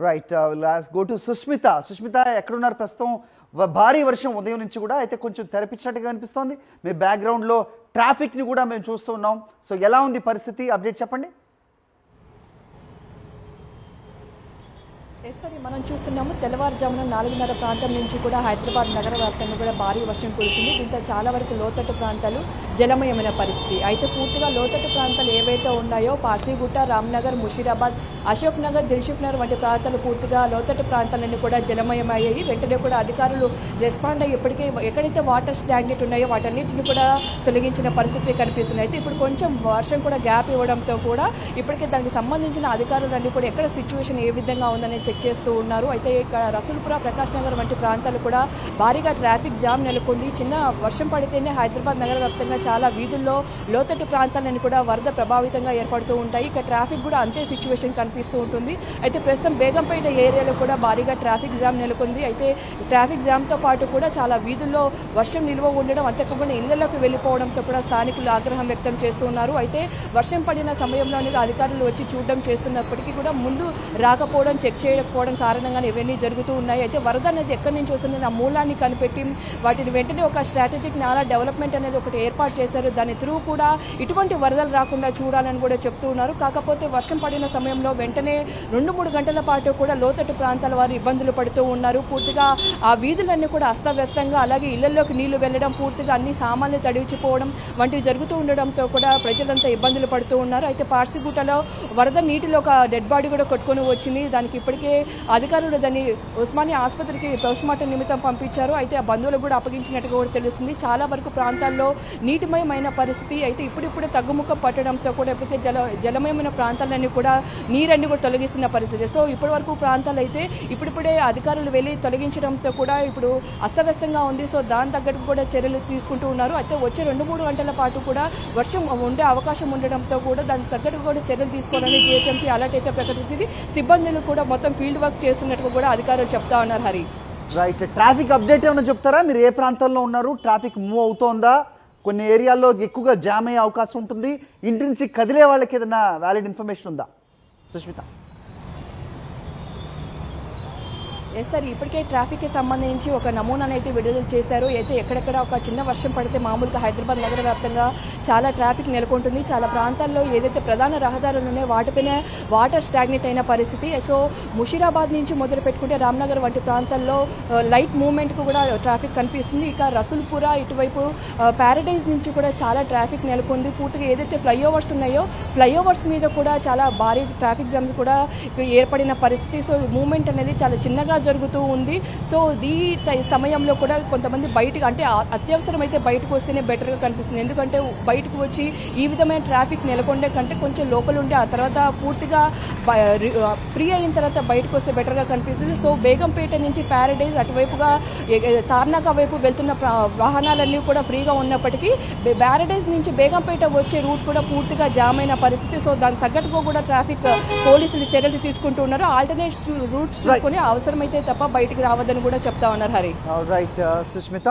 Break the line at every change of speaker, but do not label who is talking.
Right. Last go to Sushmita. Sushmita ఎక్కడున్నారు ప్రస్తుతం? భారీ వర్షం ఉదయం నుంచి కూడా అయితే కొంచెం తెరపించినట్టుగా అనిపిస్తోంది. మీ బ్యాక్గ్రౌండ్లో ట్రాఫిక్ని కూడా మేము చూస్తూ ఉన్నాం. సో ఎలా ఉంది పరిస్థితి? అప్డేట్ చెప్పండి.
సరే, మనం చూస్తున్నాము తెల్లవారుజామున 4:30 ప్రాంతం నుంచి కూడా హైదరాబాద్ నగర వ్యాప్తంగా కూడా భారీ వర్షం కురిసింది. దీంతో చాలా వరకు లోతట్టు ప్రాంతాలు జలమయమైన పరిస్థితి. అయితే పూర్తిగా లోతట్టు ప్రాంతాలు ఏవైతే ఉన్నాయో పార్సీగుట్ట, రామ్నగర్, ముషీరాబాద్, అశోక్ నగర్, దిల్సుఖ్ నగర్ వంటి ప్రాంతాలు పూర్తిగా లోతట్టు ప్రాంతాలన్నీ కూడా జలమయమయ్యాయి. వెంటనే కూడా అధికారులు రెస్పాండ్ అయ్యి ఇప్పటికే ఎక్కడైతే వాటర్ స్టాగ్నెట్ ఉన్నాయో వాటన్నిటిని కూడా తొలగించిన పరిస్థితి కనిపిస్తుంది. అయితే ఇప్పుడు కొంచెం వర్షం కూడా గ్యాప్ ఇవ్వడంతో కూడా ఇప్పటికే దానికి సంబంధించిన అధికారులన్నీ కూడా ఎక్కడ సిచ్యువేషన్ ఏ విధంగా ఉందని చెక్ చేస్తూ ఉన్నారు. అయితే ఇక్కడ రసూల్పుర, ప్రకాష్ నగర్ వంటి ప్రాంతాలు కూడా భారీగా ట్రాఫిక్ జామ్ నెలకొంది. చిన్న వర్షం పడితేనే హైదరాబాద్ నగర వ్యాప్తంగా చాలా వీధుల్లో లోతట్టు ప్రాంతాలన్నీ కూడా వరద ప్రభావితంగా ఏర్పడుతూ ఉంటాయి. ఇక్కడ ట్రాఫిక్ కూడా అంతే సిచ్యువేషన్ కనిపిస్తూ ఉంటుంది. అయితే ప్రస్తుతం బేగంపేట ఏరియాలో కూడా భారీగా ట్రాఫిక్ జామ్ నెలకొంది. అయితే ట్రాఫిక్ జామ్తో పాటు కూడా చాలా వీధుల్లో వర్షం నిల్వ ఉండడం, అంతేకాకుండా ఇళ్లలోకి వెళ్ళిపోవడంతో కూడా స్థానికులు ఆగ్రహం వ్యక్తం చేస్తున్నారు. అయితే వర్షం పడిన సమయంలోనే అధికారులు వచ్చి చూడడం చేస్తున్నప్పటికీ కూడా ముందు రాకపోవడం, చెక్ చేయకపోవడం కారణంగానే ఇవన్నీ జరుగుతూ ఉన్నాయి. అయితే వరద అనేది ఎక్కడి నుంచి వస్తుంది ఆ మూలాన్ని కనిపెట్టి వాటిని వెంటనే ఒక స్ట్రాటజిక్ నాలా డెవలప్మెంట్ అనేది ఒకటి ఏర్పాటు చేశారు. దాని త్రూ కూడా ఇటువంటి వరదలు రాకుండా చూడాలని కూడా చెప్తూ ఉన్నారు. కాకపోతే వర్షం పడిన సమయంలో వెంటనే 2-3 గంటల పాటు కూడా లోతట్టు ప్రాంతాల వారు ఇబ్బందులు పడుతూ ఉన్నారు. పూర్తిగా ఆ వీధులన్నీ కూడా అస్తవ్యస్తంగా, అలాగే ఇళ్లలోకి నీళ్లు వెళ్లడం, పూర్తిగా అన్ని సామాన్లు తడిచిపోవడం వంటివి జరుగుతూ ఉండడంతో కూడా ప్రజలంతా ఇబ్బందులు పడుతూ ఉన్నారు. అయితే పార్సిగుట్టలో వరద నీటిలో ఒక డెడ్ బాడీ కూడా కొట్టుకొని వచ్చింది. దానికి ఇప్పటికే అధికారులు దాన్ని ఉస్మానియా ఆసుపత్రికి పోస్ట్మార్టం నిమిత్తం పంపించారు. అయితే ఆ బంధువులకు కూడా అప్పగించినట్టుగా కూడా తెలుస్తుంది. చాలా వరకు ప్రాంతాల్లో నీటిమయమైన పరిస్థితి. అయితే ఇప్పుడిప్పుడే తగ్గుముఖం పట్టడంతో కూడా ఇప్పటికే జలమయమైన ప్రాంతాలన్నీ కూడా నీరన్నీ కూడా తొలగిస్తున్న పరిస్థితి. సో ఇప్పటి వరకు ప్రాంతాలు అయితే ఇప్పుడిప్పుడే అధికారులు వెళ్ళి తొలగించడంతో కూడా ఇప్పుడు అస్తవ్యస్తంగా ఉంది. సో దాని తగ్గట్టు కూడా చర్యలు తీసుకుంటూ ఉన్నారు. అయితే వచ్చే 2-3 గంటల పాటు కూడా వర్షం ఉండే అవకాశం ఉండడంతో కూడా దానికి తగ్గట్టు కూడా చర్యలు తీసుకోవాలని జీహెచ్ఎంసీ అలర్ట్ అయితే ప్రకటించింది. సిబ్బందులు కూడా మొత్తం ఫీల్డ్ వర్క్ చేస్తున్నట్టుగా కూడా అధికారులు చెప్తా ఉన్నారు. హరి,
రైట్. ట్రాఫిక్ అప్డేట్ ఏమైనా చెప్తారా? మీరు ఏ ప్రాంతంలో ఉన్నారు? ట్రాఫిక్ మూవ్ అవుతోందా? కొన్ని ఏరియాల్లో ఎక్కువగా జామ్ అయ్యే అవకాశం ఉంటుంది. ఇంటి నుంచి కదిలే వాళ్ళకి ఏదైనా వ్యాలిడ్ ఇన్ఫర్మేషన్ ఉందా సుష్మిత?
సార్, ఇప్పటికే ట్రాఫిక్కి సంబంధించి ఒక నమూనాను అయితే విడుదల చేశారు. అయితే ఎక్కడెక్కడ ఒక చిన్న వర్షం పడితే మామూలుగా హైదరాబాద్ నగర వ్యాప్తంగా చాలా ట్రాఫిక్ నెలకొంటుంది. చాలా ప్రాంతాల్లో ఏదైతే ప్రధాన రహదారులు ఉన్నాయో వాటిపైన వాటర్ స్టాగ్నెట్ అయిన పరిస్థితి. సో ముషీరాబాద్ నుంచి మొదలు పెట్టుకుంటే రామ్నగర్ వంటి ప్రాంతాల్లో లైట్ మూవ్మెంట్కు కూడా ట్రాఫిక్ కనిపిస్తుంది. ఇక రసూల్పుర, ఇటువైపు ప్యారడైజ్ నుంచి కూడా చాలా ట్రాఫిక్ నెలకొంది. పూర్తిగా ఏదైతే ఫ్లైఓవర్స్ ఉన్నాయో ఫ్లైఓవర్స్ మీద కూడా చాలా భారీ ట్రాఫిక్ జామ్స్ కూడా ఏర్పడిన పరిస్థితి. సో మూవ్మెంట్ అనేది చాలా చిన్నగా జరుగుతూ ఉంది. సో ఈ సమయంలో కూడా కొంతమంది బయటకు, అంటే అత్యవసరం అయితే బయటకు వస్తేనే బెటర్గా కనిపిస్తుంది. ఎందుకంటే బయటకు వచ్చి ఈ విధమైన ట్రాఫిక్ నెలకొండే కంటే కొంచెం లోపల ఉండి ఆ తర్వాత పూర్తిగా ఫ్రీ అయిన తర్వాత బయటకు వస్తే బెటర్గా కనిపిస్తుంది. సో బేగంపేట నుంచి ప్యారడైజ్ అటువైపుగా తార్నాక వైపు వెళ్తున్న వాహనాలన్నీ కూడా ఫ్రీగా ఉన్నప్పటికీ ప్యారడైజ్ నుంచి బేగంపేట వచ్చే రూట్ కూడా పూర్తిగా జామ్ అయిన పరిస్థితి. సో దానికి తగ్గట్టుగా కూడా ట్రాఫిక్ పోలీసులు చర్యలు తీసుకుంటూ ఉన్నారు. ఆల్టర్నేట్ రూట్స్ చూసుకొని అవసరమైతే తప్ప బయటికి రావద్దని కూడా చెప్తా ఉన్నారు. హరి,
రైట్ సుష్మిత.